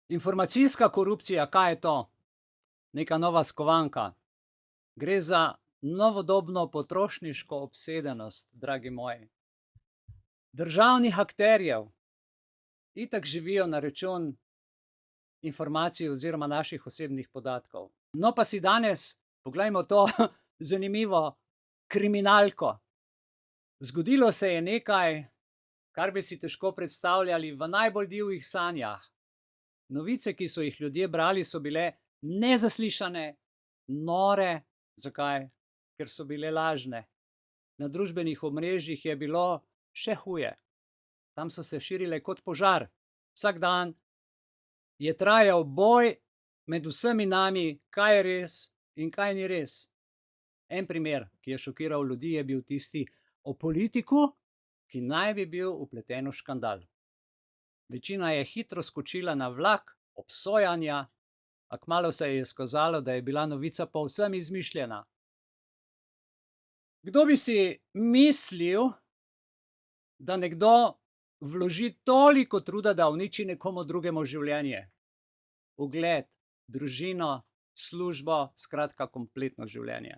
Informacijska korupcija, kaj je to? Neka nova skovanka. Gre za novodobno potrošniško obsedenost, dragi moji. Državnih akterjev itak živijo na račun informacij oziroma naših osebnih podatkov. No, pa si danes poglejmo to zanimivo kriminalko. Zgodilo se je nekaj, kar bi si težko predstavljali v najbolj divjih sanjah. Novice, ki so jih ljudje brali, so bile nezaslišane, nore. Zakaj? Ker so bile lažne. Na družbenih omrežjih je bilo še huje. Tam so se širile kot požar. Vsak dan je trajal boj med vsemi nami, kaj je res in kaj ni res. En primer, ki je šokiral ljudi, je bil tisti o politiku, ki naj bi bil vpleten v škandal. Večina je hitro skočila na vlak obsojanja, a kmalu se je izkazalo, da je bila novica povsem izmišljena. Kdo bi si mislil, da nekdo vloži toliko truda, da uniči nekomu drugemu življenje, ugled, družino, službo, skratka kompletno življenje.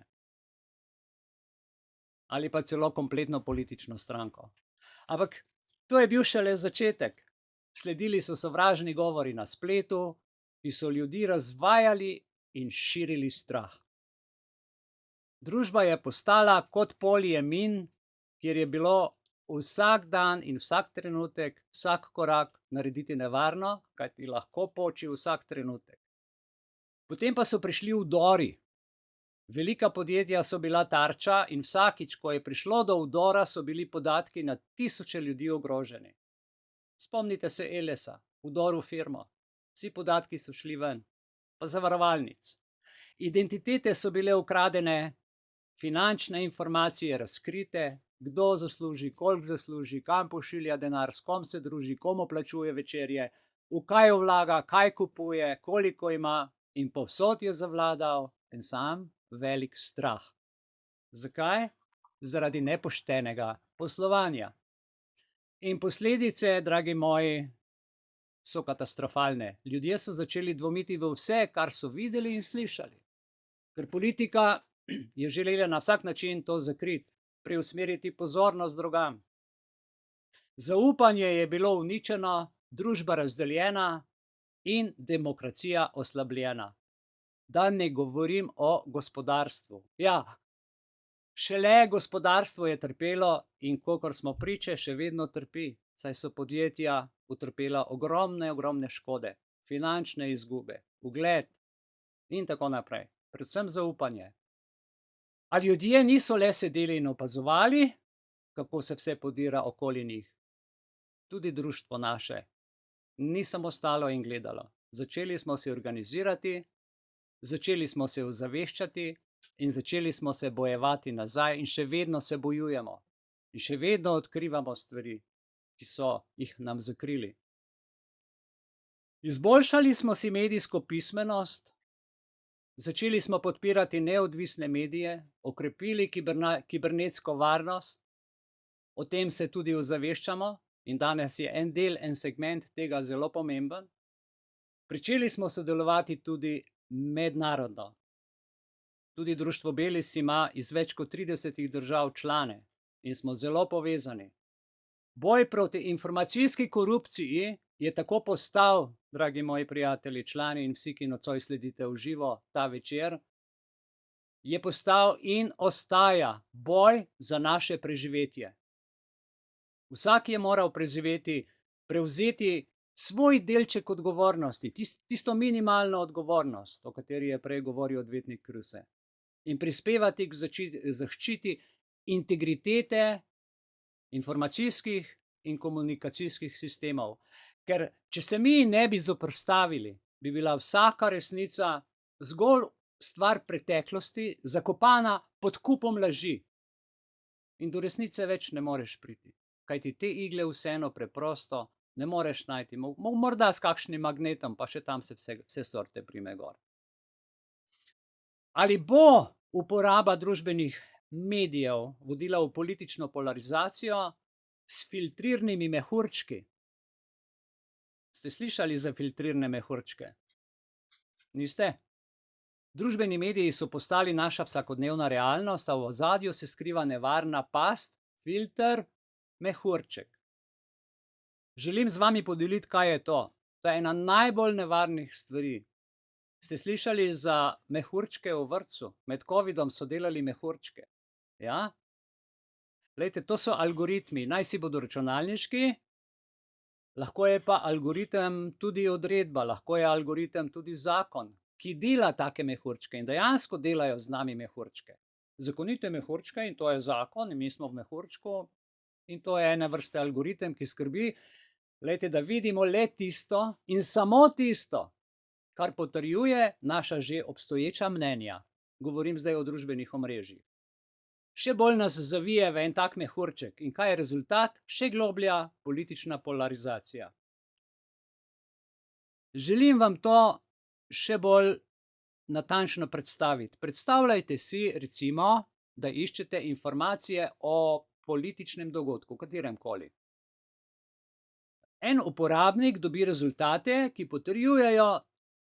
Ali pa celo kompletno politično stranko. Ampak to je bil šele začetek. Sledili so sovražni govori na spletu, ki so ljudi razvajali in širili strah. Družba je postala kot polje min, kjer je bilo vsak dan in vsak trenutek, vsak korak narediti nevarno, kajti lahko poči vsak trenutek. Potem pa so prišli vdori. Velika podjetja so bila tarča in vsakič, ko je prišlo do vdora, so bili podatki na tisoče ljudi ogroženi. Spomnite se Elesa, vdor v firmo. Vsi podatki so šli ven, pa zavarovalnic. Identitete so bile ukradene, finančne informacije razkrite, kdo zasluži, koliko zasluži, kam pošilja denar, s kom se druži, komu plačuje večerje, v kaj vlaga, kaj kupuje, koliko ima, in povsod je zavladal en sam velik strah. Zakaj? Zaradi nepoštenega poslovanja. In posledice, dragi moji, so katastrofalne. Ljudje so začeli dvomiti v vse, kar so videli in slišali. Ker politika je želela na vsak način to zakriti, preusmeriti pozornost drugam. Zaupanje je bilo uničeno, družba razdeljena in demokracija oslabljena. Da ne govorim o gospodarstvu. Ja, šele gospodarstvo je trpelo in kakor smo priče, še vedno trpi, saj so podjetja utrpela ogromne škode, finančne izgube, ugled in tako naprej. Predvsem zaupanje. A ljudje niso le sedeli in opazovali, kako se vse podira okoli njih. Tudi društvo naše ni samo stalo in gledalo. Začeli smo se organizirati, začeli smo se ozaveščati in začeli smo se bojevati nazaj in še vedno se bojujemo. In še vedno odkrivamo stvari, ki so jih nam zakrili. Izboljšali smo si medijsko pismenost, začeli smo podpirati neodvisne medije, okrepili kibernetsko varnost, o tem se tudi ozaveščamo in danes je en del, en segment tega zelo pomemben. Pričeli smo sodelovati tudi mednarodno. Tudi društvo Belis ima iz več kot 30 držav člane in smo zelo povezani. Boj proti informacijski korupciji je tako postal, dragi moji prijatelji, člani in vsi, ki nocoj sledite v živo ta večer, je postal in ostaja boj za naše preživetje. Vsak je moral preživeti, prevzeti svoj delček odgovornosti, tisto minimalno odgovornost, o kateri je prej govoril odvetnik Kruse, in prispevati k zaščiti integritete informacijskih in komunikacijskih sistemov. Ker če se mi ne bi zoperstavili, bi bila vsaka resnica zgolj stvar preteklosti, zakopana pod kupom laži. In do resnice več ne moreš priti, kajti te igle vseeno preprosto ne moreš najti. Morda s kakšnim magnetom, pa še tam se vse sorte prime gor. Ali bo uporaba družbenih medijev vodila v politično polarizacijo s filtrirnimi mehurčki? Ste slišali za filtrirane mehurčke? Niste? Družbeni mediji so postali naša vsakodnevna realnost, a v ozadju se skriva nevarna past, filter, mehurček. Želim z vami podeliti, kaj je to. To je ena najbolj nevarnih stvari. Ste slišali za mehurčke v vrtcu? Med covidom so delali mehurčke. Ja? Glejte, to so algoritmi, naj si bodo računalniški, lahko je pa algoritem tudi odredba, lahko je algoritem tudi zakon, ki dela take mehurčke in dejansko delajo z nami mehurčke. Zakonite mehurčke in to je zakon in mi smo v mehurčku in to je ena vrste algoritem, ki skrbi, glejte, da vidimo le tisto in samo tisto, kar potrjuje naša že obstoječa mnenja. Govorim zdaj o družbenih omrežjih. Še bolj nas zavije v en tak mehurček. In kaj je rezultat? Še globlja politična polarizacija. Želim vam to še bolj natančno predstaviti. Predstavljajte si, recimo, da iščete informacije o političnem dogodku, kateremkoli. En uporabnik dobi rezultate, ki potrjujejo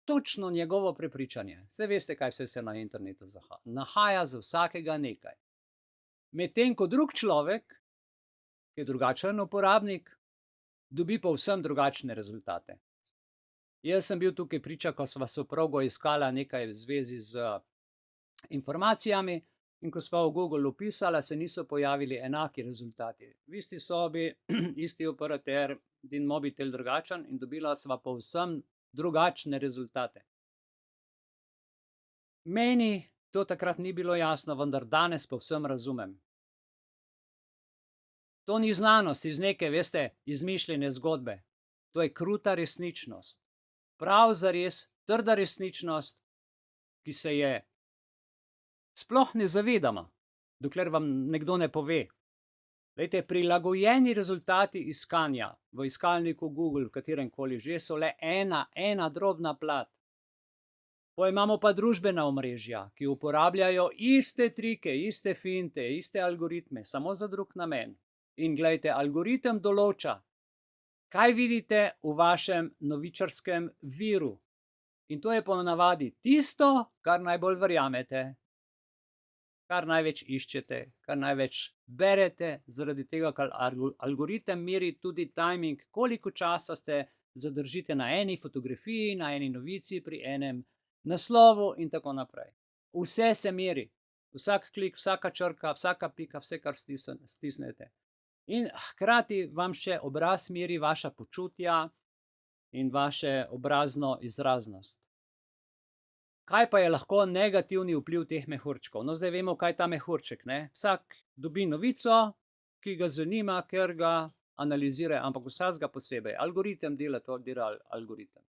točno njegovo prepričanje. Saj veste, kaj vse se na internetu nahaja za vsakega nekaj. Medtem ko drug človek, ki je drugačen uporabnik, dobi povsem drugačne rezultate. Jaz sem bil tukaj priča, ko sva soprogo iskala nekaj v zvezi z informacijami in ko sva v Google vpisala, se niso pojavili enaki rezultati. V isti sobi, isti operater, din mobitel drugačen in dobila sva povsem drugačne rezultate. Meni to takrat ni bilo jasno, vendar danes povsem razumem. To ni znanost iz neke, veste, izmišljene zgodbe. To je kruta resničnost. Prav zares trda resničnost, ki se je sploh ne zavedamo, dokler vam nekdo ne pove. Glejte, prilagojeni rezultati iskanja v iskalniku Google, v kateremkoli že, so le ena drobna plat. Imamo pa družbena omrežja, ki uporabljajo iste trike, iste finte, iste algoritme, samo za drug namen. In glejte, algoritem določa, kaj vidite v vašem novičarskem viru. In to je ponavadi tisto, kar najbolj verjamete, kar največ iščete, kar največ berete, zaradi tega, ker algoritem meri tudi timing, koliko časa ste zadržite na eni fotografiji, na eni novici, pri enem naslovu in tako naprej. Vse se meri, vsak klik, vsaka črka, vsaka pika, vse, kar stisnete. In hkrati vam še obraz meri vaša počutja in vaše obrazno izraznost. Kaj pa je lahko negativni vpliv teh mehurčkov? No, zdaj vemo, kaj je ta mehurček, ne? Vsak dobi novico, ki ga zanima, ker ga analizira, ampak vsakega posebej. Algoritem dela to, dela algoritem.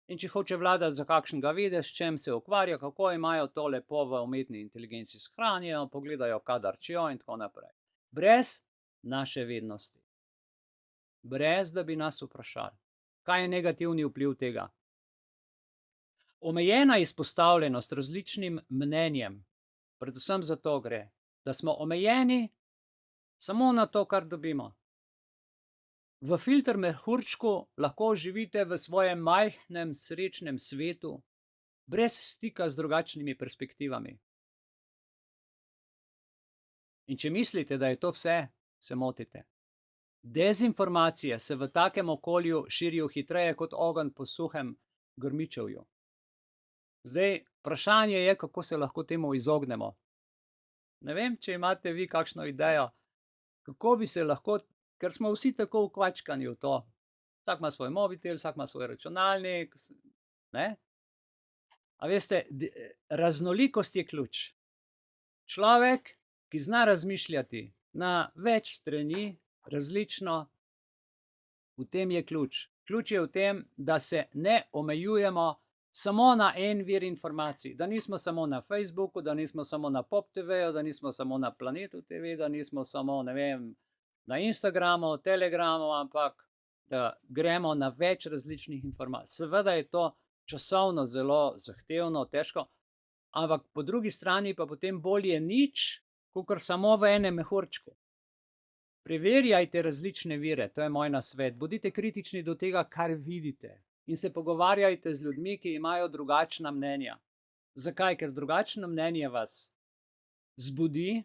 In če hoče vladati za kakšnega vede, s čem se ukvarja, kako imajo to lepo v umetni inteligenci shranjeno, pogledajo, kadar čijo in tako naprej. Brez naše vednosti. Brez, da bi nas vprašali. Kaj je negativni vpliv tega? Omejena izpostavljenost različnim mnenjem, predvsem zato gre, da smo omejeni samo na to, kar dobimo. V filter mehurčku lahko živite v svojem majhnem, srečnem svetu, brez stika z drugačnimi perspektivami. In če mislite, da je to vse, se motite. Dezinformacije se v takem okolju širijo hitreje kot ogenj po suhem grmičevju. Zdaj, vprašanje je, kako se lahko temu izognemo. Ne vem, če imate vi kakšno idejo, kako bi se lahko, ker smo vsi tako ukvačkani v to. Vsak ima svoj mobitel, vsak ima svoj računalnik, ne? A veste, raznolikost je ključ. Človek, ki zna razmišljati na več strani, različno, v tem je ključ. Ključ je v tem, da se ne omejujemo samo na en vir informacij, da nismo samo na Facebooku, da nismo samo na Pop TV-ju, da nismo samo na Planetu TV, da nismo samo, ne vem, na Instagramu, Telegramu, ampak da gremo na več različnih informacij. Seveda je to časovno zelo zahtevno, težko, ampak po drugi strani pa potem bolje nič, kakor samo v enem mehurčku. Preverjajte različne vire, to je moj nasvet. Bodite kritični do tega, kar vidite. In se pogovarjajte z ljudmi, ki imajo drugačna mnenja. Zakaj? Ker drugačno mnenje vas zbudi,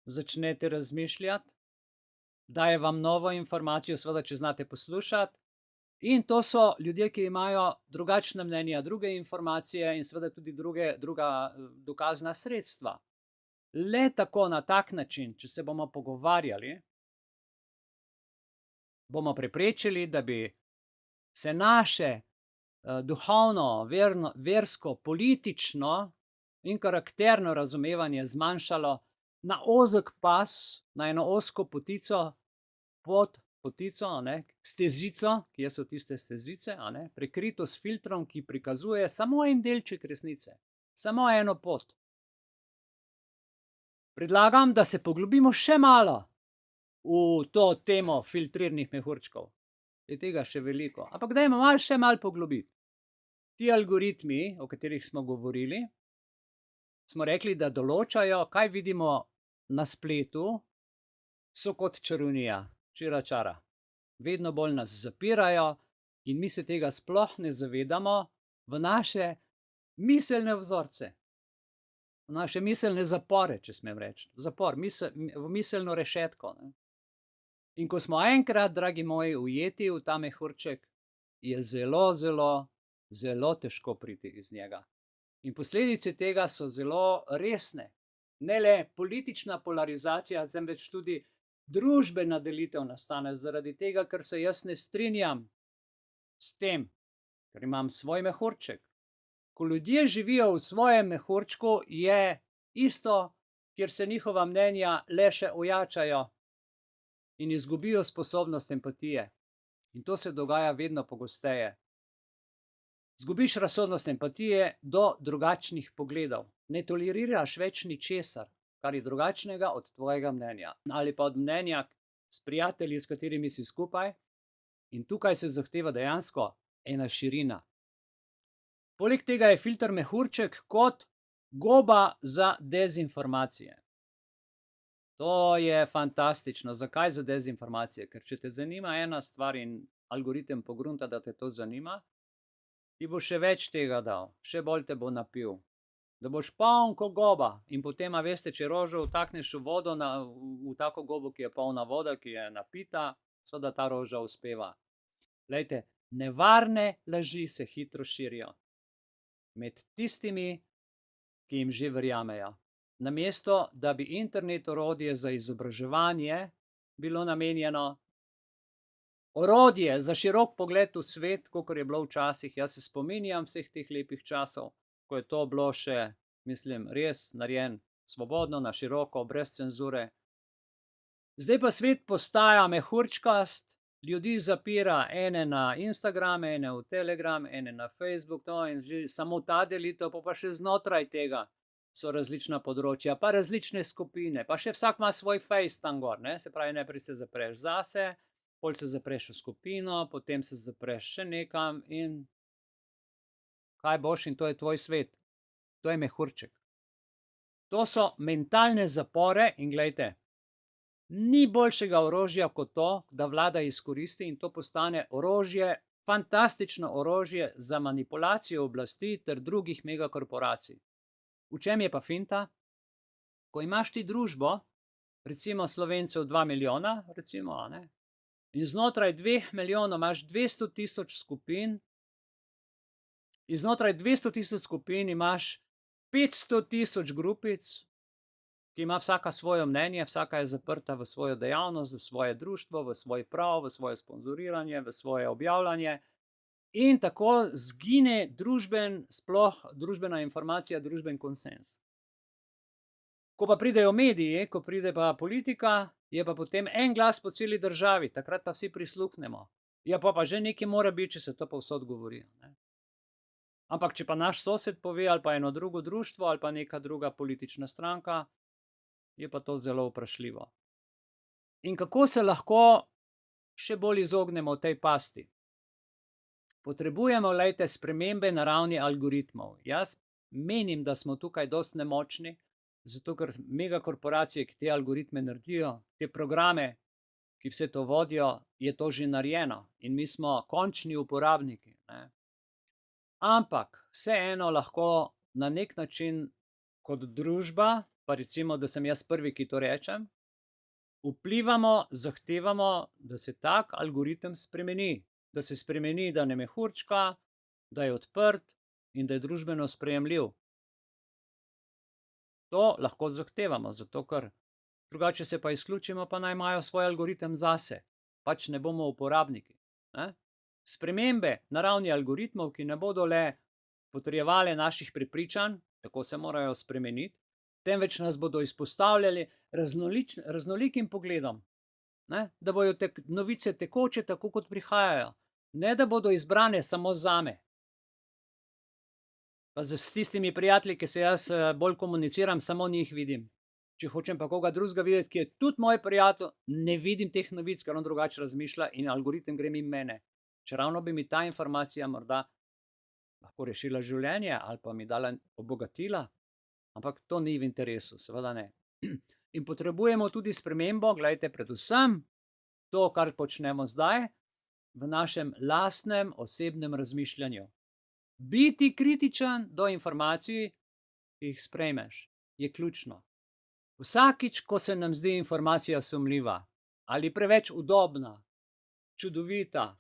začnete razmišljati, daje vam novo informacijo, seveda, če znate poslušati. In to so ljudje, ki imajo drugačna mnenja, druge informacije in seveda tudi druga dokazna sredstva. Le tako, na tak način, če se bomo pogovarjali, bomo preprečili, da bi se naše duhovno, versko, politično in karakterno razumevanje zmanjšalo na ozek pas, na eno ozko potico, stezico, kje so tiste stezice, prekrito s filtrom, ki prikazuje samo en delček resnice, samo eno pot. Predlagam, da se poglobimo še malo v to temo filtriranih mehurčkov. Je tega še veliko, ampak dajmo še malo poglobiti. Ti algoritmi, o katerih smo govorili, smo rekli, da določajo, kaj vidimo na spletu, so kot čarovnija, čira čara. Vedno bolj nas zapirajo in mi se tega sploh ne zavedamo v naše miselne vzorce, v naše miselne zapore, če smem reči. Zapor, v miselno rešetko, ne. In ko smo enkrat, dragi moji, ujeti v ta mehurček, je zelo, zelo, zelo težko priti iz njega. In posledice tega so zelo resne. Ne le politična polarizacija, temveč tudi družbena delitev nastane zaradi tega, ker se jaz ne strinjam s tem, ker imam svoj mehurček. Ko ljudje živijo v svojem mehurčku, je isto, kjer se njihova mnenja le še ojačajo in izgubijo sposobnost empatije. In to se dogaja vedno pogosteje. Zgubiš razsodnost empatije do drugačnih pogledov. Ne toleriraš več ničesar, kar je drugačnega od tvojega mnenja. Ali pa od mnenja s prijatelji, s katerimi si skupaj. In tukaj se zahteva dejansko ena širina. Poleg tega je filter mehurček kot goba za dezinformacije. To je fantastično. Zakaj za dezinformacije? Ker če te zanima ena stvar in algoritem pogrunta, da te to zanima, ti bo še več tega dal, še bolj te bo napil. Da boš poln ko goba in potem, a veste, če rožo vtakneš v vodo, v tako gobo, ki je polna voda, ki je napita, seveda ta roža uspeva. Glejte, nevarne laži se hitro širijo med tistimi, ki jim že verjamejo. Namesto, da bi internet orodje za izobraževanje bilo namenjeno, orodje za širok pogled v svet, kakor je bilo včasih. Jaz se spominjam vseh teh lepih časov, ko je to bilo še, mislim, res narejen svobodno, na široko, brez cenzure. Zdaj pa svet postaja mehurčkast, ljudi zapira, ene na Instagram, ene v Telegram, ene na Facebook, no, in že samo ta delitev, pa še znotraj tega so različna področja, pa različne skupine, pa še vsak ima svoj fejs tam gor, ne, se pravi, najprej se zapreš zase, pol se zapreš v skupino, potem se zapreš še nekam in kaj boš, in to je tvoj svet. To je mehurček. To so mentalne zapore in glejte, ni boljšega orožja kot to, da vlada izkoristi in to postane orožje, fantastično orožje za manipulacijo oblasti ter drugih megakorporacij. V čem je pa finta? Ko imaš ti družbo, recimo Slovencev 2 milijona, recimo, in znotraj 2 milijonov imaš 200 tisoč skupin, in znotraj 200 tisoč skupin imaš 500 tisoč grupic, ki ima vsaka svoje mnenje, vsaka je zaprta v svojo dejavnost, v svoje društvo, v svoj prav, v svoje sponzoriranje, v svoje objavljanje. In tako zgine družbena informacija, družben konsens. Ko pa pridejo mediji, ko pride pa politika, je pa potem en glas po celi državi, takrat pa vsi prisluhnemo. Ja, pa že nekaj mora biti, če se to povsod govori, ne. Ampak če pa naš sosed pove, ali pa eno drugo društvo, ali pa neka druga politična stranka, je pa to zelo vprašljivo. In kako se lahko še bolj izognemo tej pasti? Potrebujemo, glejte, spremembe na ravni algoritmov. Jaz menim, da smo tukaj dosti nemočni, zato ker megakorporacije, ki te algoritme naredijo, te programe, ki vse to vodijo, je to že narejeno in mi smo končni uporabniki, ne. Ampak vseeno lahko na nek način kot družba, pa recimo, da sem jaz prvi, ki to rečem, vplivamo, zahtevamo, da se tak algoritem spremeni, da se spremeni, da ne mehurčka, da je odprt in da je družbeno sprejemljiv. To lahko zahtevamo, zato ker drugače se pa izključimo, pa naj imajo svoj algoritem zase, pač ne bomo uporabniki, ne. Spremembe na ravni algoritmov, ki ne bodo le potrjevale naših prepričanj, tako se morajo spremeniti, temveč nas bodo izpostavljali raznolikim pogledom, ne, da bojo novice tekoče, tako kot prihajajo, ne da bodo izbrane samo zame. Pa s tistimi prijatelji, ki se jaz bolj komuniciram, samo njih vidim. Če hočem pa koga drugega videti, ki je tudi moj prijatelj, ne vidim teh novic, ker on drugače razmišlja in algoritem gre mimo mene. Čeravno bi mi ta informacija morda lahko rešila življenje ali pa mi dala obogatila, ampak to ni v interesu, seveda ne. In potrebujemo tudi spremembo, glejte, predvsem to, kar počnemo zdaj, v našem lastnem osebnem razmišljanju. Biti kritičen do informacij, ki jih sprejmeš, je ključno. Vsakič, ko se nam zdi informacija sumljiva ali preveč udobna, čudovita,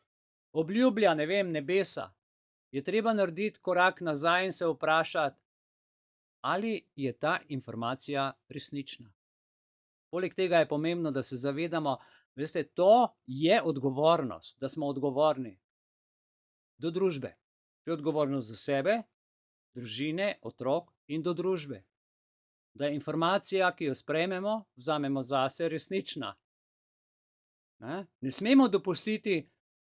obljublja, ne vem, nebesa, je treba narediti korak nazaj in se vprašati, ali je ta informacija resnična. Poleg tega je pomembno, da se zavedamo, veste, to je odgovornost, da smo odgovorni do družbe. To je odgovornost do sebe, družine, otrok in do družbe. Da je informacija, ki jo sprejmemo, vzamemo zase, resnična. Ne smemo dopustiti,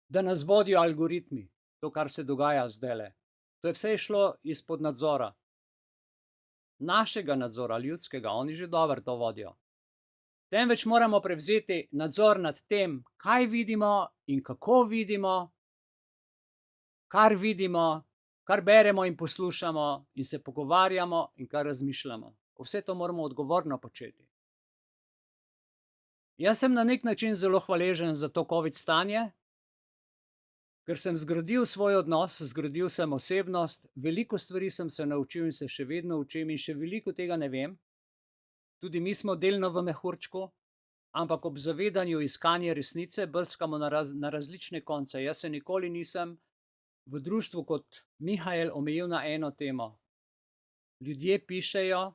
da nas vodijo algoritmi, to, kar se dogaja zdajle. To je vse šlo izpod nadzora. Našega nadzora, ljudskega, oni že dobro to vodijo. Temveč moramo prevzeti nadzor nad tem, kaj vidimo in kako vidimo, kar vidimo, kar beremo in poslušamo in se pogovarjamo in kar razmišljamo. Vse to moramo odgovorno početi. Jaz sem na nek način zelo hvaležen za to covid stanje, ker sem zgradil svoj odnos, zgradil sem osebnost, veliko stvari sem se naučil in se še vedno učim in še veliko tega ne vem. Tudi mi smo delno v mehurčku, ampak ob zavedanju iskanja resnice brskamo na različne konce. Jaz se nikoli nisem v društvu kot Mihael omejil na eno temo. Ljudje pišejo,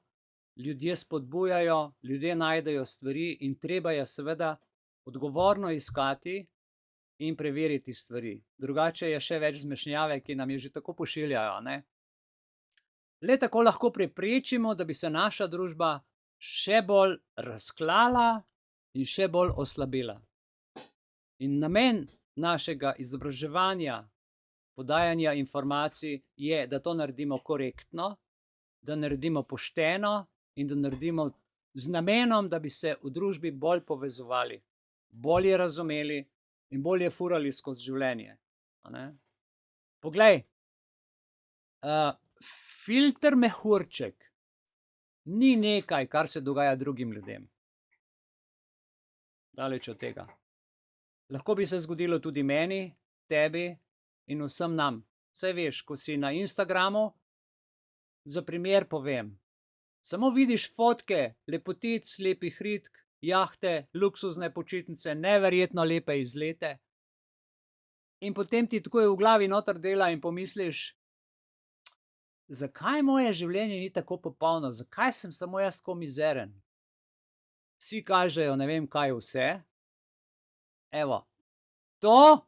ljudje spodbujajo, ljudje najdejo stvari in treba je seveda odgovorno iskati in preveriti stvari. Drugače je še več zmešnjave, ki nam je že tako pošiljajo, ne. Le tako lahko preprečimo, da bi se naša družba še bolj razklala in še bolj oslabela. In namen našega izobraževanja, podajanja informacij je, da to naredimo korektno, da naredimo pošteno in da naredimo z namenom, da bi se v družbi bolj povezovali, bolje razumeli in bolje furali skozi življenje, a ne. Poglej, filter mehurček ni nekaj, kar se dogaja drugim ljudem. Daleč od tega. Lahko bi se zgodilo tudi meni, tebi in vsem nam. Saj veš, ko si na Instagramu, za primer povem, samo vidiš fotke lepotic, lepih ritk, jahte, luksuzne počitnice, neverjetno lepe izlete in potem ti takoj v glavi noter dela in pomisliš, zakaj moje življenje ni tako popolno, zakaj sem samo jaz tako mizeren? Vsi kažejo ne vem kaj vse. Evo, to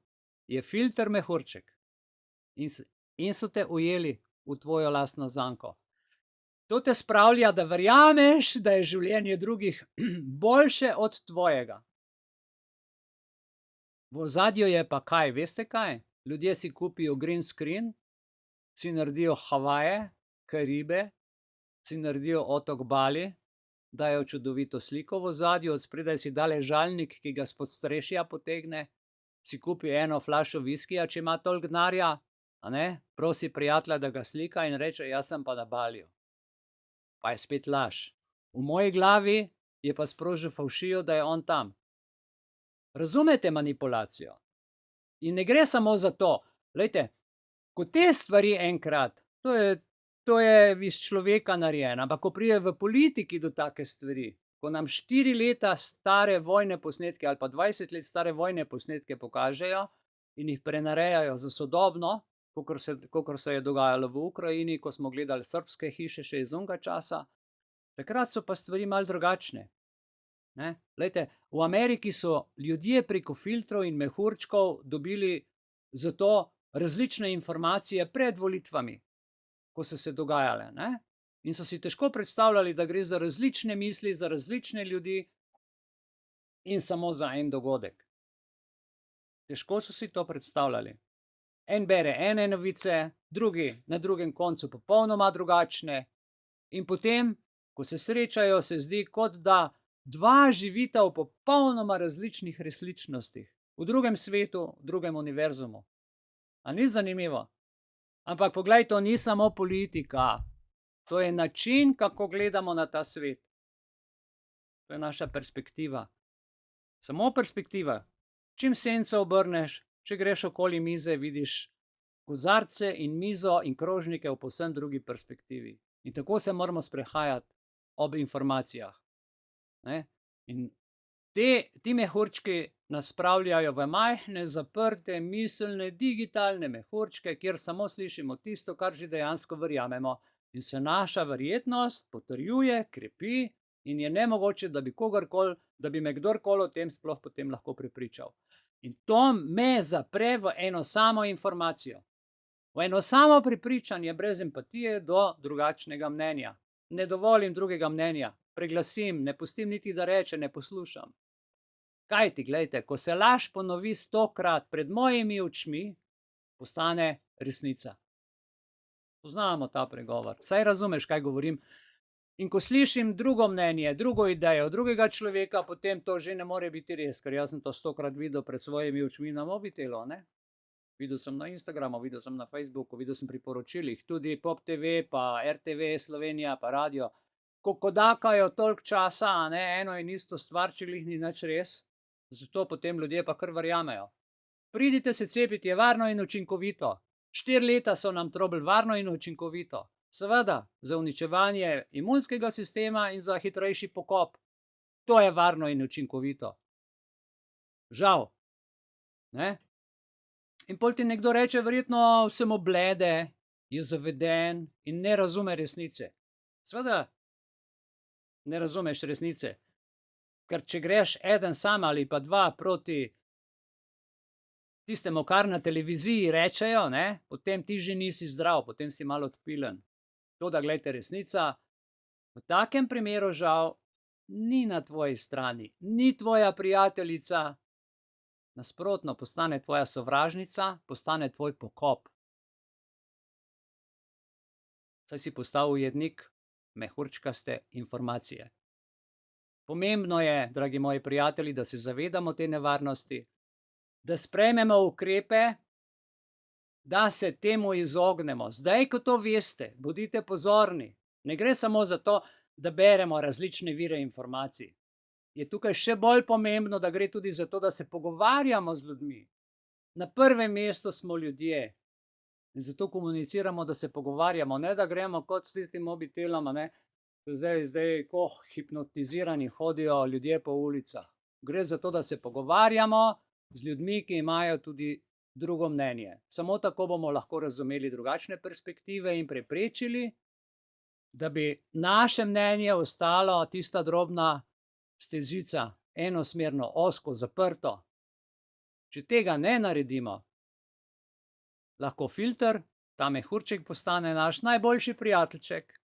je filter mehurček in so te ujeli v tvojo lastno zanko. To te spravlja, da verjameš, da je življenje drugih boljše od tvojega. V ozadju je pa kaj, veste kaj? Ljudje si kupijo green screen, si naredijo Havaje, Karibe, si naredijo otok Bali, dajo čudovito sliko v ozadju, odspredaj si da ležalnik, ki ga spod strešja potegne, si kupi eno flašo viskija, če ima toliko denarja, a ne, prosi prijatelja, da ga slika in reče, jaz sem pa na Baliju. Pa je spet laž. V moji glavi je pa sprožil favšijo, da je on tam. Razumete manipulacijo? In ne gre samo za to. Glejte, ko te stvari enkrat, to je iz človeka narejeno, ampak ko pride v politiki do take stvari, ko nam 4 leta stare vojne posnetke ali pa 20 let stare vojne posnetke pokažejo in jih prenarejajo za sodobno, kakor se je dogajalo v Ukrajini, ko smo gledali srbske hiše še iz onega časa, takrat so pa stvari malo drugačne. Ne? Glejte, v Ameriki so ljudje preko filtrov in mehurčkov dobili zato različne informacije pred volitvami, ko so se dogajale, ne? In so si težko predstavljali, da gre za različne misli, za različne ljudi in samo za en dogodek. Težko so si to predstavljali. En bere ene novice, drugi na drugem koncu popolnoma drugačne in potem, ko se srečajo, se zdi, kot da dva živita v popolnoma različnih resničnostih, v drugem svetu, v drugem univerzumu. A ni zanimivo? Ampak poglej, to ni samo politika, to je način, kako gledamo na ta svet. To je naša perspektiva. Samo perspektiva. Čim senco obrneš, če greš okoli mize, vidiš kozarce in mizo in krožnike v povsem drugi perspektivi. In tako se moramo sprehajati ob informacijah. Ne? In ti mehurčki nas spravljajo v majhne, zaprte, miselne, digitalne mehurčke, kjer samo slišimo tisto, kar že dejansko verjamemo. In se naša verjetnost potrjuje, krepi in je nemogoče, da bi me kdorkoli o tem sploh potem lahko prepričal. In to me zapre v eno samo informacijo. V eno samo prepričanje brez empatije do drugačnega mnenja. Ne dovolim drugega mnenja, preglasim, ne pustim niti, da reče, ne poslušam. Kaj ti, glejte, ko se laž ponovi 100-krat pred mojimi očmi, postane resnica. Poznamo ta pregovor, saj razumeš, kaj govorim. In ko slišim drugo mnenje, drugo idejo, drugega človeka, potem to že ne more biti res, ker jaz sem to 100-krat videl pred svojimi očmi na mobitelu, ne? Videl sem na Instagramu, videl sem na Facebooku, videl sem pri poročilih, tudi Pop TV, pa RTV Slovenija, pa radio. Ko kodakajo toliko časa, ne, eno in isto stvar, če glih ni nič res, zato potem ljudje pa kar verjamejo. Pridite se cepiti, je varno in učinkovito. 4 leta so nam trobili varno in učinkovito. Seveda, za uničevanje imunskega sistema in za hitrejši pokop. To je varno in učinkovito. Žal. Ne? In pol ti nekdo reče, verjetno se mu blede, je zaveden in ne razume resnice. Seveda ne razumeš resnice, ker če greš eden sam ali pa dva proti tistemu, kar na televiziji rečejo, ne, potem ti že nisi zdrav, potem si malo odpilen. Toda, glejte, resnica v takem primeru žal ni na tvoji strani, ni tvoja prijateljica, nasprotno, postane tvoja sovražnica, postane tvoj pokop. Saj si postal ujetnik mehurčkaste informacije. Pomembno je, dragi moji prijatelji, da se zavedamo te nevarnosti, da sprejmemo ukrepe, da se temu izognemo. Zdaj, ko to veste, bodite pozorni. Ne gre samo za to, da beremo različne vire informacij. Je tukaj še bolj pomembno, da gre tudi za to, da se pogovarjamo z ljudmi. Na prvem mestu smo ljudje in zato komuniciramo, da se pogovarjamo, ne da gremo kot s tistim mobitelom, ne, zdaj ko hipnotizirani hodijo ljudje po ulicah. Gre za to, da se pogovarjamo z ljudmi, ki imajo tudi drugo mnenje. Samo tako bomo lahko razumeli drugačne perspektive in preprečili, da bi naše mnenje ostalo tista drobna stezica, enosmerno, ozko, zaprto. Če tega ne naredimo, lahko filter, ta mehurček postane naš najboljši prijateljček.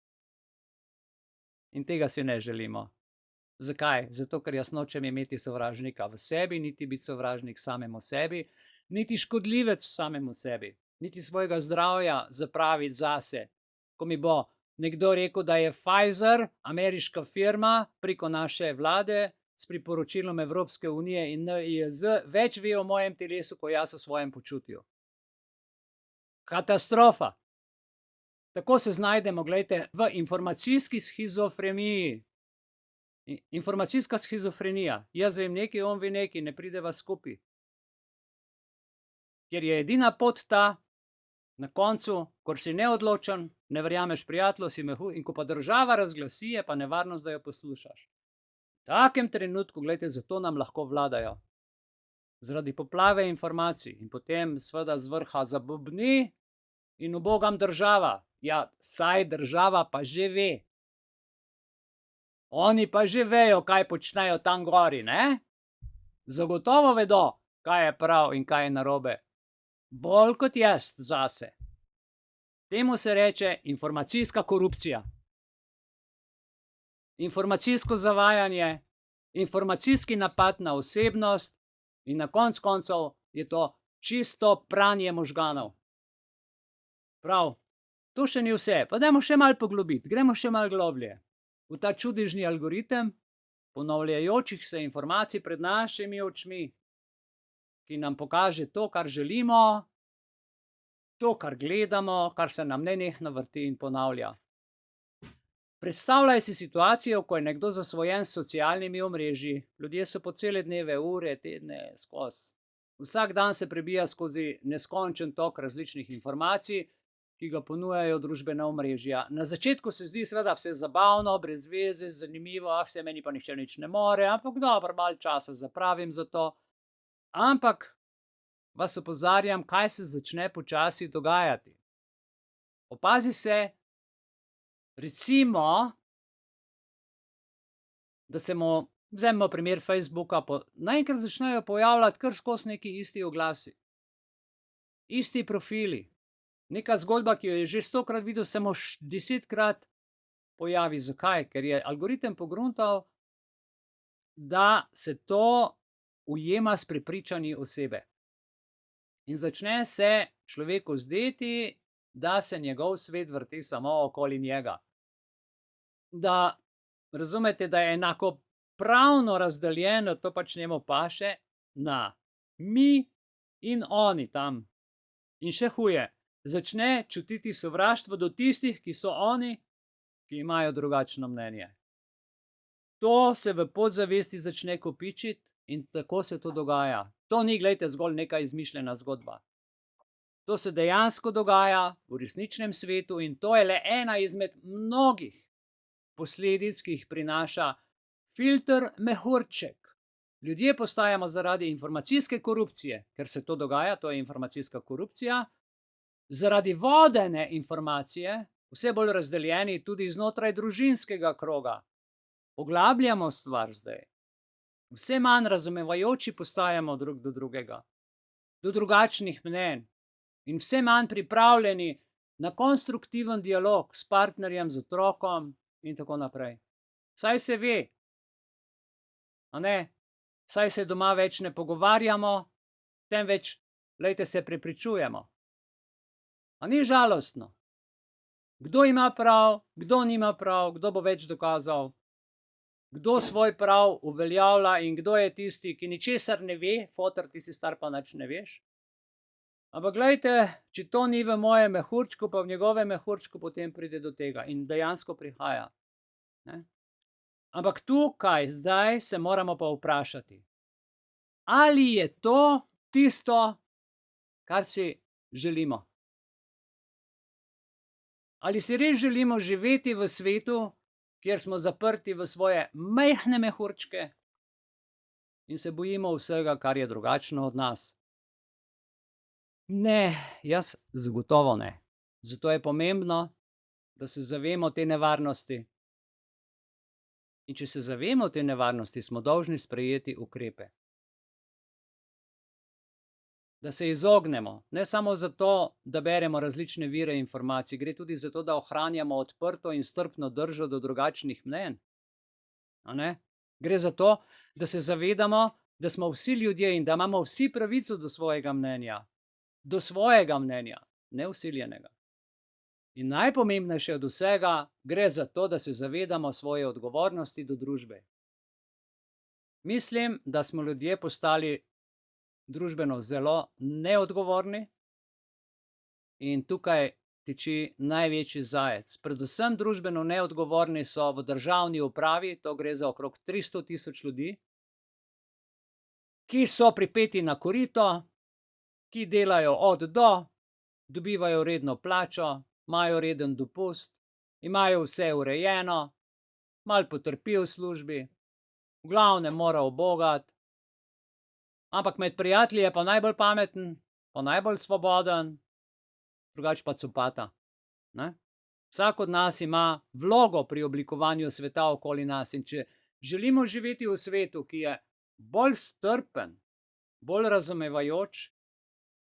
In tega si ne želimo. Zakaj? Zato, ker jaz nočem imeti sovražnika v sebi, niti biti sovražnik samemu sebi, niti škodljivec samemu sebi, niti svojega zdravja zapraviti zase. Ko mi bo nekdo rekel, da je Pfizer, ameriška firma, preko naše vlade, s priporočilom Evropske unije in NIJZ, več ve o mojem telesu, kot jaz o svojem počutju. Katastrofa. Tako se znajdemo, glejte, v informacijski shizofreniji. Informacijska shizofrenija. Jaz vem nekaj, on ve nekaj, ne prideva skupaj. Ker je edina pot ta, na koncu, ko si neodločen, ne verjameš prijatelju, si in ko pa država razglasi, je pa nevarnost, da jo poslušaš. V takem trenutku, glejte, zato nam lahko vladajo. Zaradi poplave informacij in potem seveda z vrha zabobni in ubogam država. Ja, saj država pa že ve. Oni pa že vejo, kaj počnejo tam gori, ne? Zagotovo vedo, kaj je prav in kaj je narobe. Bolj kot jaz zase. Temu se reče informacijska korupcija. Informacijsko zavajanje, informacijski napad na osebnost in na konec koncev je to čisto pranje možganov. Prav, to še ni vse, pa dajmo še malo poglobiti, gremo še malo globlje. V ta čudežni algoritem ponavljajočih se informacij pred našimi očmi, ki nam pokaže to, kar želimo, to, kar gledamo, kar se nam nenehno vrti in ponavlja. Predstavljaj si situacijo, ko je nekdo zasvojen s socialnimi omrežji. Ljudje so po cele dneve, ure, tedne skozi. Vsak dan se prebija skozi neskončen tok različnih informacij, ki ga ponujajo družbena omrežja. Na začetku se zdi seveda vse zabavno, brez veze, zanimivo, se meni pa nihče nič ne more, ampak dobro, malo časa zapravim za to. Ampak vas opozarjam, kaj se začne počasi dogajati. Opazi se, recimo, da se vzemimo primer Facebooka, naenkrat začnejo pojavljati kar skozi neki isti oglasi. Isti profili. Neka zgodba, ki jo je že 100-krat videl, se mu 10-krat pojavi. Zakaj? Ker je algoritem pogruntal, da se to ujema s prepričanji osebe. In začne se človeku zdeti, da se njegov svet vrti samo okoli njega. Da, razumete, da je enakopravno razdeljeno, to pač njemu paše, na mi in oni tam. In še huje, začne čutiti sovraštvo do tistih, ki so oni, ki imajo drugačno mnenje. To se v podzavesti začne kopičiti in tako se to dogaja. To ni, glejte, zgolj neka izmišljena zgodba. To se dejansko dogaja v resničnem svetu in to je le ena izmed mnogih posledic, ki jih prinaša filter mehurček. Ljudje postajamo zaradi informacijske korupcije, ker se to dogaja, to je informacijska korupcija, zaradi vodene informacije, vse bolj razdeljeni tudi znotraj družinskega kroga. Poglabljamo stvar zdaj. Vse manj razumevajoči postajamo drug do drugega, do drugačnih mnenj in vse manj pripravljeni na konstruktiven dialog s partnerjem, z otrokom in tako naprej. Saj se ve, a ne, saj se doma več ne pogovarjamo, temveč, glejte, se prepričujemo. A ni žalostno? Kdo ima prav, kdo nima prav, kdo bo več dokazal? Kdo svoj prav uveljavlja in kdo je tisti, ki ničesar ne ve, foter, ti si star pa nič ne veš? Ampak glejte, če to ni v mojem mehurčku, pa v njegovem mehurčku, potem pride do tega in dejansko prihaja. Ne? Ampak tukaj, zdaj se moramo pa vprašati, ali je to tisto, kar si želimo? Ali si res želimo živeti v svetu, kjer smo zaprti v svoje majhne mehurčke in se bojimo vsega, kar je drugačno od nas? Ne, jaz zagotovo ne. Zato je pomembno, da se zavemo te nevarnosti. In če se zavemo te nevarnosti, smo dolžni sprejeti ukrepe. Da se izognemo, ne samo zato, da beremo različne vire informacij, gre tudi za to, da ohranjamo odprto in strpno držo do drugačnih mnenj. A ne? Gre za to, da se zavedamo, da smo vsi ljudje in da imamo vsi pravico do svojega mnenja. Do svojega mnenja, ne vsiljenega. In najpomembnejše od vsega, gre za to, da se zavedamo svoje odgovornosti do družbe. Mislim, da smo ljudje postali družbeno zelo neodgovorni in tukaj tiči največji zajec. Predvsem družbeno neodgovorni so v državni upravi, to gre za okrog 300 tisoč ljudi, ki so pripeti na korito, ki delajo od do, dobivajo redno plačo, imajo reden dopust, imajo vse urejeno, malo potrpijo v službi, v glavnem mora ubogati, ampak med prijatelji je pa najbolj pameten, pa najbolj svoboden, drugače pa copata, ne. Vsak od nas ima vlogo pri oblikovanju sveta okoli nas, in če želimo živeti v svetu, ki je bolj strpen, bolj razumevajoč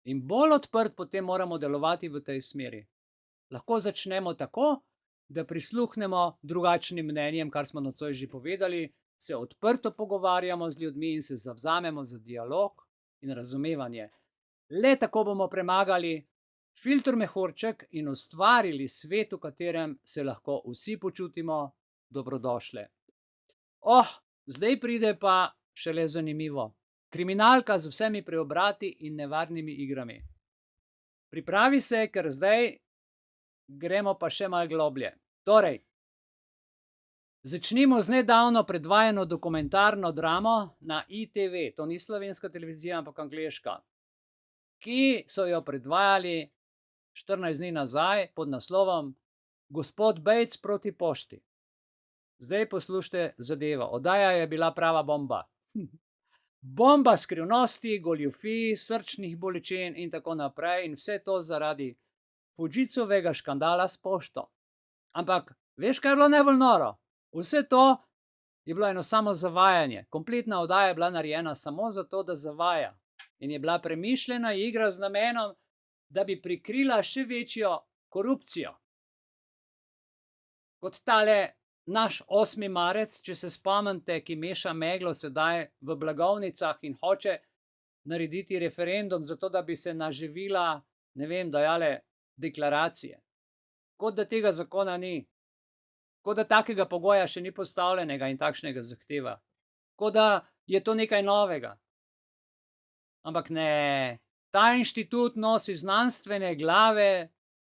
in bolj odprt, potem moramo delovati v tej smeri. Lahko začnemo tako, da prisluhnemo drugačnim mnenjem, kar smo nocoj že povedali, se odprto pogovarjamo z ljudmi in se zavzamemo za dialog in razumevanje. Le tako bomo premagali filter mehurček in ustvarili svet, v katerem se lahko vsi počutimo dobrodošle. Zdaj pride pa šele zanimivo. Kriminalka z vsemi preobrati in nevarnimi igrami. Pripravi se, ker zdaj gremo pa še malo globlje. Torej, začnimo z nedavno predvajano dokumentarno dramo na ITV. To ni slovenska televizija, ampak angleška, ki so jo predvajali 14 dni nazaj pod naslovom Gospod Bejc proti pošti. Zdaj poslušajte zadevo. Oddaja je bila prava bomba. Bomba skrivnosti, goljufij, srčnih bolečin in tako naprej, in vse to zaradi Fujitsovega škandala s pošto. Ampak veš, kaj je bilo najbolj noro? Vse to je bilo eno samo zavajanje. Kompletna oddaja je bila narejena samo zato, da zavaja, in je bila premišljena igra z namenom, da bi prikrila še večjo korupcijo. Kot tale naš 8. marec, če se spomnite, ki meša meglo sedaj v blagovnicah in hoče narediti referendum zato, da bi se na živila, ne vem, dajale deklaracije. Kot da tega zakona ni. Kot da takega pogoja še ni postavljenega in takšnega zahteva. Kot da je to nekaj novega. Ampak ne, ta inštitut nosi znanstvene glave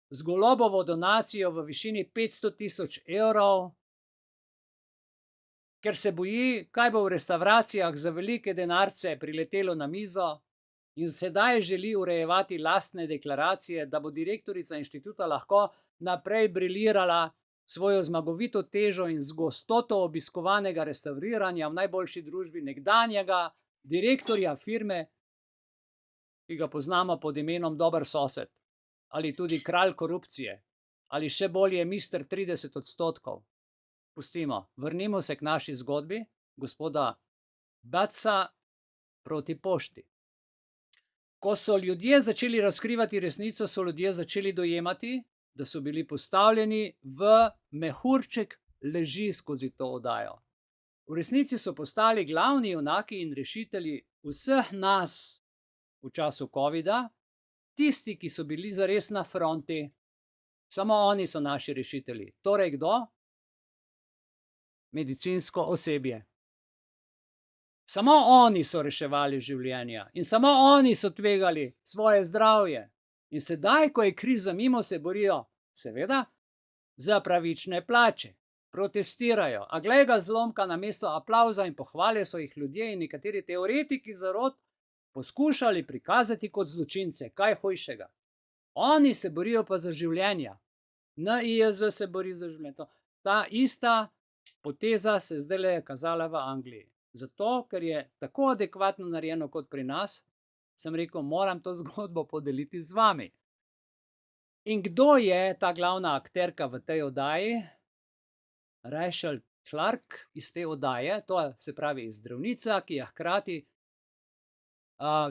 z Golobovo donacijo v višini 500 tisoč evrov, ker se boji, kaj bo v restavracijah za velike denarce priletelo na mizo, in sedaj želi urejevati lastne deklaracije, da bo direktorica inštituta lahko naprej briljirala svojo zmagovito težo in z gostoto obiskovanega restavriranja v najboljši družbi nekdanjega direktorja firme, ki ga poznamo pod imenom Dober sosed, ali tudi kralj korupcije, ali še bolje mister 30%. Pustimo, vrnimo se k naši zgodbi gospoda Bejca proti pošti. Ko so ljudje začeli razkrivati resnico, so ljudje začeli dojemati, da so bili postavljeni v mehurček laži skozi to oddajo. V resnici so postali glavni junaki in rešitelji vseh nas v času covida, tisti, ki so bili zares na fronti. Samo oni so naši rešitelji. Torej kdo? Medicinsko osebje. Samo oni so reševali življenja in samo oni so tvegali svoje zdravje. In sedaj, ko je kriza mimo, se borijo, seveda, za pravične plače. Protestirajo. A glej ga zlomka, namesto aplavza in pohvale so jih ljudje in nekateri teoretiki zarot poskušali prikazati kot zločince. Kaj hujšega? Oni se borijo pa za življenja. NIJZ se bori za življenje. Ta ista poteza se zdaj je kazala v Angliji. Zato, ker je tako adekvatno narejeno kot pri nas, sem rekel, moram to zgodbo podeliti z vami. In kdo je ta glavna akterka v tej oddaji? Rachel Clark iz te oddaje, to se pravi zdravnica, ki je hkrati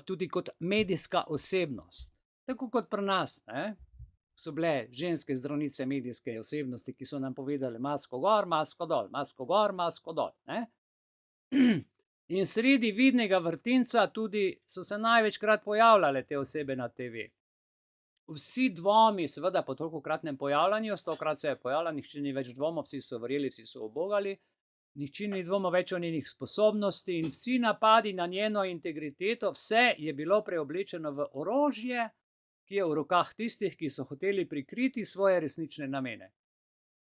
tudi kot medijska osebnost. Tako kot pri nas, ne? So bile ženske zdravnice medijske osebnosti, ki so nam povedali masko gor, masko dol, masko gor, masko dol, ne? In sredi vidnega vrtinca tudi so se največkrat pojavljale te osebe na TV. Vsi dvomi, seveda po tolikokratnem pojavljanju, 100-krat se je pojavila, nihče ni več dvomov, vsi so verjeli, vsi so ubogali, nihče ni dvomov več o njenih sposobnosti in vsi napadi na njeno integriteto, vse je bilo preoblečeno v orožje ki je v rokah tistih, ki so hoteli prikriti svoje resnične namene.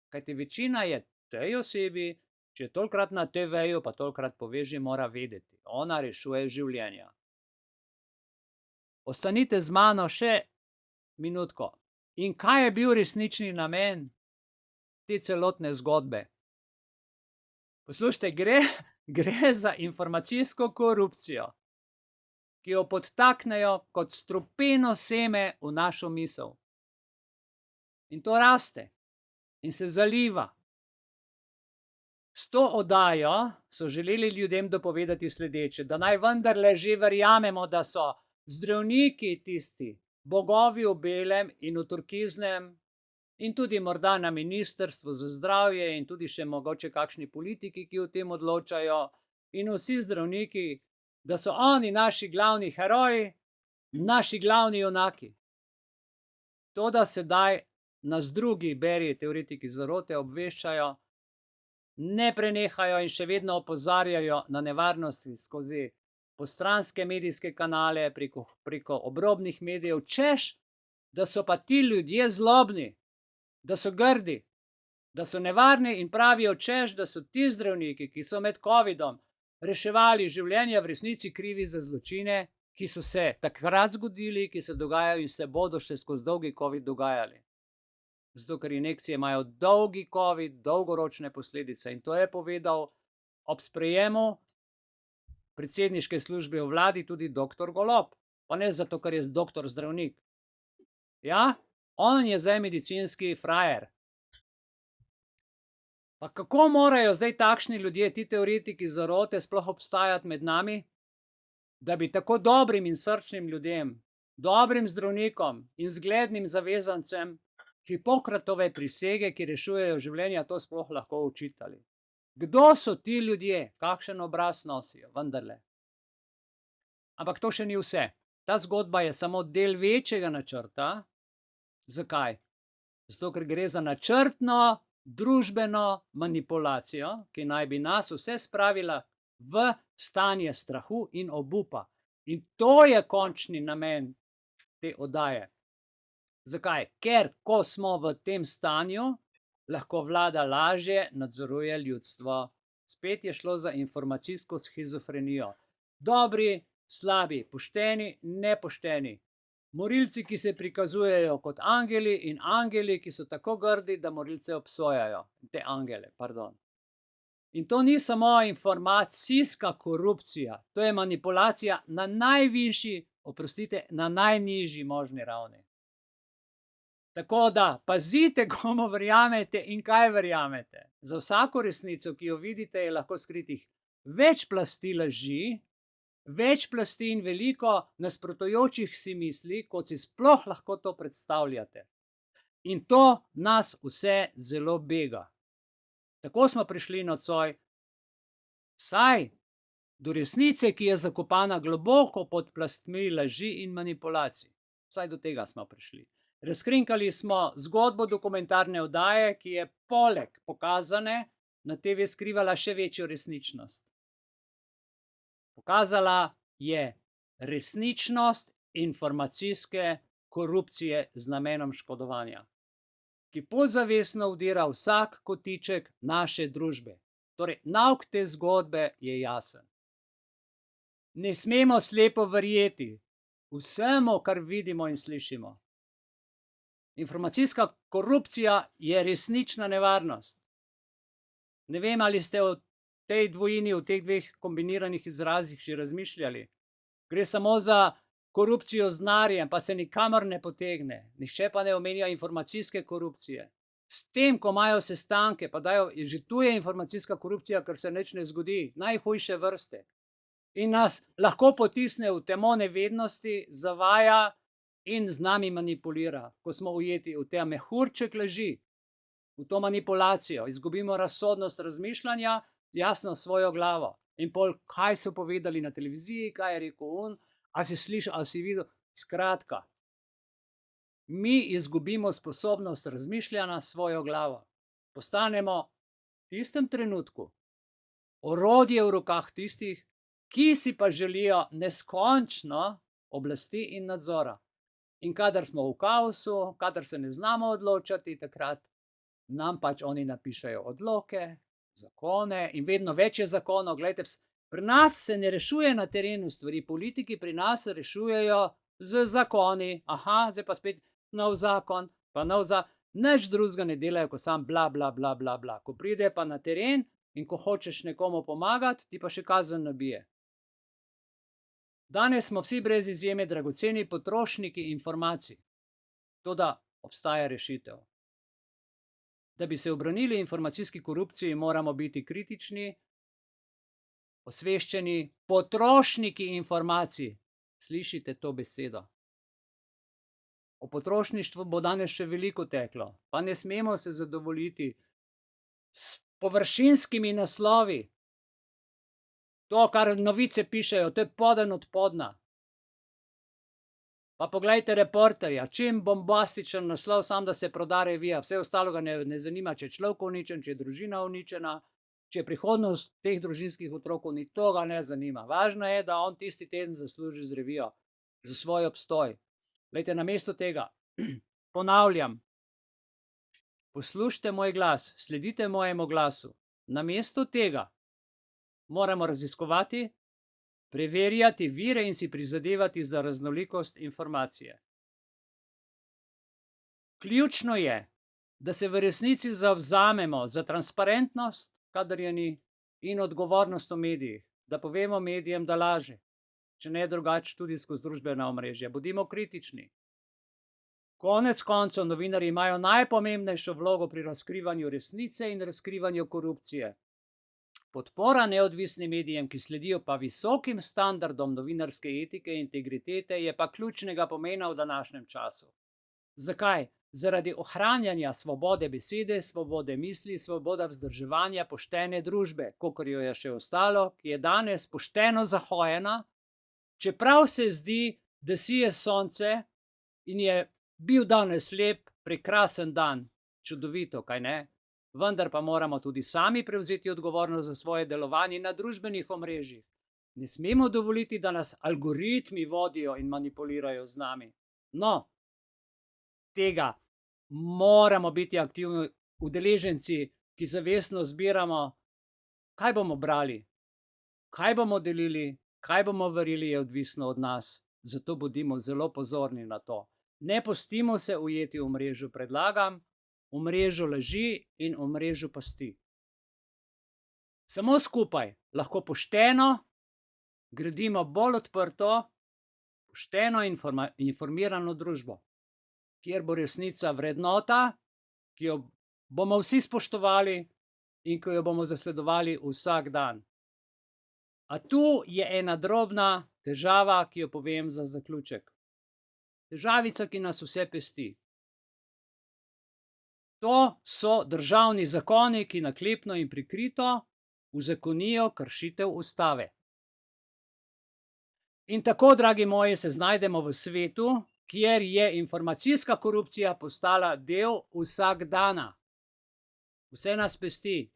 Kajti večina je tej osebi, če je tolikrat na TV-ju, pa tolikrat pove, že mora vedeti. Ona rešuje življenja. Ostanite z mano še minutko. In kaj je bil resnični namen te celotne zgodbe? Poslušajte, gre za informacijsko korupcijo, ki jo podtaknejo kot strupeno seme v našo misel. In to raste in se zaliva. S to oddajo so želeli ljudem dopovedati sledeče, da naj vendarle že verjamemo, da so zdravniki tisti, bogovi v belem in v turkiznem, in tudi morda na ministrstvu za zdravje in tudi še mogoče kakšni politiki, ki o tem odločajo, in vsi zdravniki, da so oni naši glavni heroji, naši glavni junaki. Toda sedaj nas drugi, beri teoretiki zarote, obveščajo, ne prenehajo in še vedno opozarjajo na nevarnosti skozi postranske medijske kanale, preko obrobnih medijev, češ, da so pa ti ljudje zlobni, da so grdi, da so nevarni in pravijo, češ, da so ti zdravniki, ki so med covidom reševali življenja, v resnici krivi za zločine, ki so se takrat zgodili, ki se dogajajo in se bodo še skozi dolgi covid dogajali. Zato, ker injekcije imajo dolgi covid, dolgoročne posledice, in to je povedal ob sprejemu predsedniške službe v vladi tudi doktor Golob. Pa ne zato, ker je doktor zdravnik. Ja, on je zdaj medicinski frajer. Pa kako morajo zdaj takšni ljudje, ti teoretiki zarote, sploh obstajati med nami, da bi tako dobrim in srčnim ljudem, dobrim zdravnikom in zglednim zavezancem Hipokratove prisege, ki rešujejo življenja, to sploh lahko očitali? Kdo so ti ljudje? Kakšen obraz nosijo? Vendarle. Ampak to še ni vse. Ta zgodba je samo del večjega načrta. Zakaj? Zato, ker gre za načrtno družbeno manipulacijo, ki naj bi nas vse spravila v stanje strahu in obupa. In to je končni namen te oddaje. Zakaj? Ker ko smo v tem stanju, lahko vlada lažje nadzoruje ljudstvo. Spet je šlo za informacijsko shizofrenijo. Dobri, slabi, pošteni, nepošteni. Morilci, ki se prikazujejo kot angeli, in angeli, ki so tako grdi, da morilce obsojajo. Te angele, pardon. In to ni samo informacijska korupcija, to je manipulacija na najvišji, oprostite, na najnižji možni ravni. Tako da pazite, komu verjamete in kaj verjamete. Za vsako resnico, ki jo vidite, je lahko skritih več plasti laži, več plasti in veliko nasprotujočih si misli, kot si sploh lahko to predstavljate. In to nas vse zelo bega. Tako smo prišli nocoj vsaj do resnice, ki je zakopana globoko pod plastmi laži in manipulacij. Vsaj do tega smo prišli. Razkrinkali smo zgodbo dokumentarne oddaje, ki je poleg pokazane na TV skrivala še večjo resničnost. Pokazala je resničnost informacijske korupcije z namenom škodovanja, ki podzavestno vdira vsak kotiček naše družbe. Torej, nauk te zgodbe je jasen. Ne smemo slepo verjeti vsemu, kar vidimo in slišimo. Informacijska korupcija je resnična nevarnost. Ne vem, ali ste o tej dvojini, o teh dveh kombiniranih izrazih že razmišljali. Gre samo za korupcijo z denarjem, pa se nikamor ne potegne. Nihče pa ne omenja informacijske korupcije. S tem, ko imajo sestanke, pa dajo, že tu je informacijska korupcija, ker se nič ne zgodi, najhujše vrste. In nas lahko potisne v temo nevednosti, zavaja in z nami manipulira, ko smo ujeti v te mehurček laži, v to manipulacijo, izgubimo razsodnost razmišljanja, jasno svojo glavo. In pol, kaj so povedali na televiziji, kaj je rekel on, ali si slišal, ali si videl. Skratka, mi izgubimo sposobnost razmišljanja svojo glavo. Postanemo v tistem trenutku orodje v rokah tistih, ki si pa želijo neskončno oblasti in nadzora. In kadar smo v kaosu, kadar se ne znamo odločati, takrat nam pač oni napišejo odloke, zakone in vedno več je zakonov. Glejte, pri nas se ne rešuje na terenu stvari, politiki pri nas se rešujejo z zakoni. Aha, zdaj pa spet nov zakon, pa nov nič drugega ne delajo, ko samo bla, bla, bla, bla, bla. Ko pride pa na teren in ko hočeš nekomu pomagati, ti pa še kazen nabije. Danes smo vsi brez izjeme dragoceni potrošniki informacij. Toda obstaja rešitev. Da bi se ubranili informacijski korupciji, moramo biti kritični, osveščeni potrošniki informacij. Slišite to besedo? O potrošništvu bo danes še veliko teklo, pa ne smemo se zadovoljiti s površinskimi naslovi. To, kar novice pišejo, to je poden od podna. Pa poglejte Reporterja, čim bombastičen naslov, samo da se proda revija, vse ostalo ga ne zanima, če je človek uničen, če je družina uničena, če je prihodnost teh družinskih otrokov, ni to ga ne zanima. Važno je, da on tisti teden zasluži z revijo, za svoj obstoj. Glejte, namesto tega, ponavljam, poslušajte moj glas, sledite mojemu glasu. Namesto tega moramo raziskovati, preverjati vire in si prizadevati za raznolikost informacije. Ključno je, da se v resnici zavzamemo za transparentnost, kadar je ni, in odgovornost v medijih, da povemo medijem, da laže, če ne drugače tudi skozi družbena omrežja. Bodimo kritični. Konec koncev novinarji imajo najpomembnejšo vlogo pri razkrivanju resnice in razkrivanju korupcije. Podpora neodvisnim medijem, ki sledijo pa visokim standardom novinarske etike in integritete, je pa ključnega pomena v današnjem času. Zakaj? Zaradi ohranjanja svobode besede, svobode misli, svoboda vzdrževanja poštene družbe, kakor jo je še ostalo, ki je danes pošteno zahojena, čeprav se zdi, da sije sonce in je bil danes lep, prekrasen dan, čudovito, kaj ne? Vendar pa moramo tudi sami prevzeti odgovornost za svoje delovanje na družbenih omrežjih. Ne smemo dovoliti, da nas algoritmi vodijo in manipulirajo z nami. No, tega moramo biti aktivni udeleženci, ki zavestno zbiramo, kaj bomo brali, kaj bomo delili, kaj bomo verjeli, je odvisno od nas. Zato bodimo zelo pozorni na to. Ne pustimo se ujeti v mrežu, predlagam, v mrežu laži in v mrežu pasti. Samo skupaj lahko pošteno gradimo bolj odprto, pošteno informirano družbo, kjer bo resnica vrednota, ki jo bomo vsi spoštovali in ki jo bomo zasledovali vsak dan. A tu je ena drobna težava, ki jo povem za zaključek. Težavica, ki nas vse pesti. To so državni zakoni, ki naklepno in prikrito uzakonijo kršitev ustave. In tako, dragi moji, se znajdemo v svetu, kjer je informacijska korupcija postala del vsakdana. Vse nas pesti.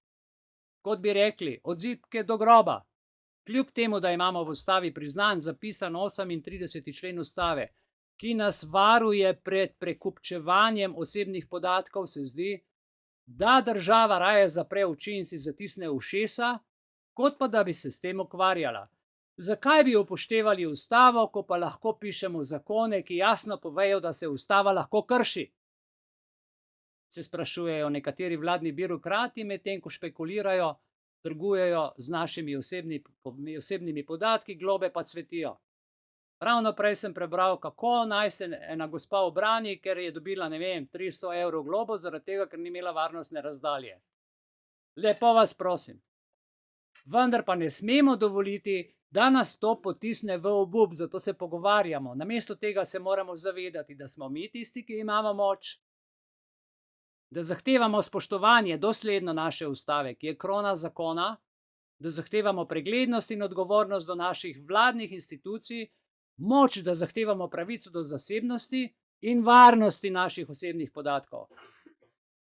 Kot bi rekli, od zibke do groba. Kljub temu, da imamo v ustavi priznan zapisan 38. člen ustave, ki nas varuje pred prekupčevanjem osebnih podatkov, se zdi, da država raje zapre oči in si zatisne ušesa, kot pa da bi se s tem ukvarjala. Zakaj bi upoštevali ustavo, ko pa lahko pišemo zakone, ki jasno povejo, da se ustava lahko krši? Se sprašujejo nekateri vladni birokrati, medtem ko špekulirajo, trgujejo z našimi osebnimi podatki, globe pa cvetijo. Ravno prej sem prebral, kako naj se ena gospa ubrani, ker je dobila, ne vem, 300 evrov globo, zaradi tega, ker ni imela varnostne razdalje. Lepo vas prosim. Vendar pa ne smemo dovoliti, da nas to potisne v obup, zato se pogovarjamo. Namesto tega se moramo zavedati, da smo mi tisti, ki imamo moč, da zahtevamo spoštovanje dosledno naše ustave, ki je krona zakona, da zahtevamo preglednost in odgovornost do naših vladnih institucij, moč, da zahtevamo pravico do zasebnosti in varnosti naših osebnih podatkov.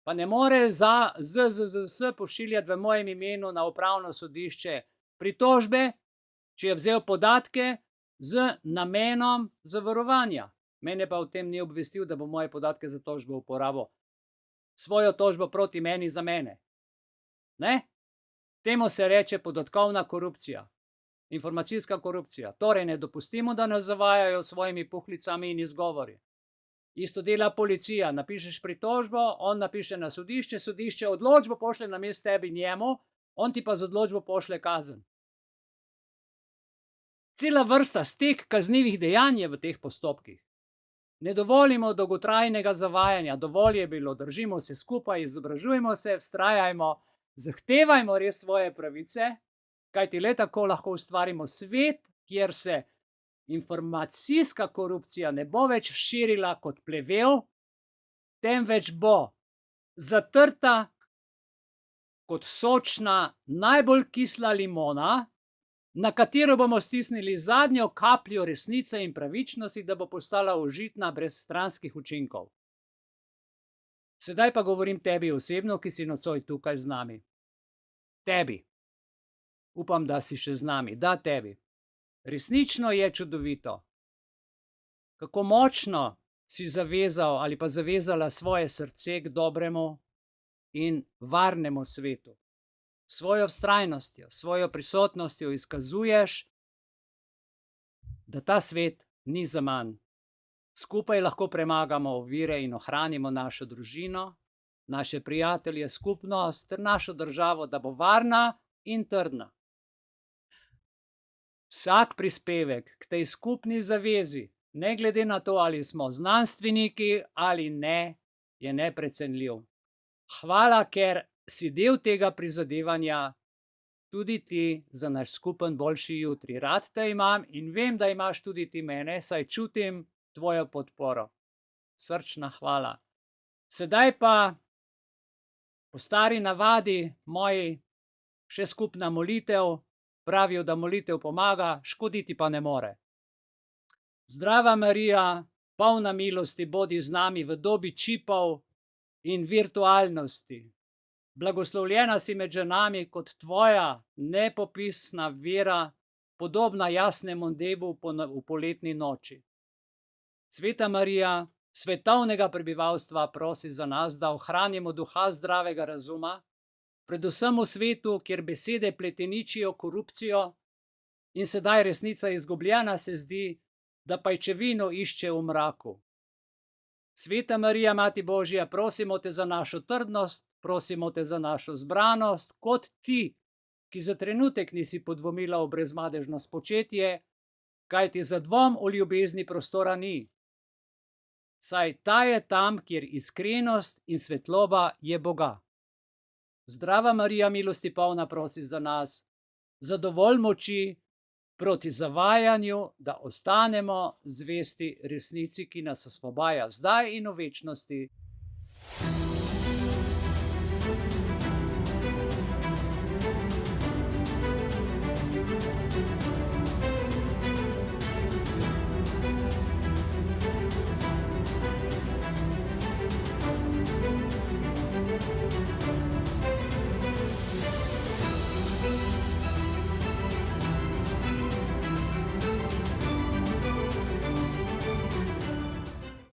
Pa ne more ZZZS pošiljati v mojem imenu na upravno sodišče pritožbe, če je vzel podatke z namenom zavarovanja. Mene pa o tem ni obvestil, da bo moje podatke za tožbo uporabil. Svojo tožbo proti meni za mene. Ne? Temu se reče podatkovna korupcija. Informacijska korupcija. Torej ne dopustimo, da nas zavajajo s svojimi puhlicami in izgovori. Isto dela policija. Napišeš pritožbo, on napiše na sodišče, sodišče odločbo pošlje namesto tebi njemu, on ti pa z odločbo pošlje kazen. Cela vrsta stek kaznivih dejanj je v teh postopkih. Ne dovolimo dolgotrajnega zavajanja, dovolj je bilo, držimo se skupaj, izobražujmo se, vztrajajmo, zahtevajmo res svoje pravice, kajti le tako lahko ustvarimo svet, kjer se informacijska korupcija ne bo več širila kot plevel, temveč bo zatrta kot sočna, najbolj kisla limona, na katero bomo stisnili zadnjo kapljo resnice in pravičnosti, da bo postala užitna brez stranskih učinkov. Sedaj pa govorim tebi osebno, ki si nocoj tukaj z nami. Tebi. Upam, da si še z nami. Da, tebi. Resnično je čudovito, kako močno si zavezal ali pa zavezala svoje srce k dobremu in varnemu svetu. Svojo vztrajnostjo, svojo prisotnostjo izkazuješ, da ta svet ni zaman. Skupaj lahko premagamo ovire in ohranimo našo družino, naše prijatelje, skupnost ter našo državo, da bo varna in trdna. Vsak prispevek k tej skupni zavezi, ne glede na to, ali smo znanstveniki ali ne, je neprecenljiv. Hvala, ker si del tega prizadevanja, tudi ti, za naš skupen boljši jutri. Rad te imam in vem, da imaš tudi ti mene, saj čutim tvojo podporo. Srčna hvala. Sedaj pa po stari navadi moji še skupna molitev. Pravijo, da molitev pomaga, škoditi pa ne more. Zdrava Marija, polna milosti, bodi z nami v dobi čipov in virtualnosti. Blagoslovljena si med ženami kot tvoja nepopisna vera, podobna jasnemu nebu v poletni noči. Sveta Marija, svetovnega prebivalstva, prosi za nas, da ohranimo duha zdravega razuma, predvsem v svetu, kjer besede pleteničijo korupcijo in sedaj resnica izgubljena se zdi, da pajčevino išče v mraku. Sveta Marija, Mati Božja, prosimo te za našo trdnost, prosimo te za našo zbranost, kot ti, ki za trenutek nisi podvomila v brezmadežno spočetje, kajti za dvom o ljubezni prostora ni. Saj ta je tam, kjer iskrenost in svetloba je Boga. Zdrava Marija, milosti polna, prosi za nas, za dovolj moči proti zavajanju, da ostanemo zvesti resnici, ki nas osvobaja zdaj in v večnosti.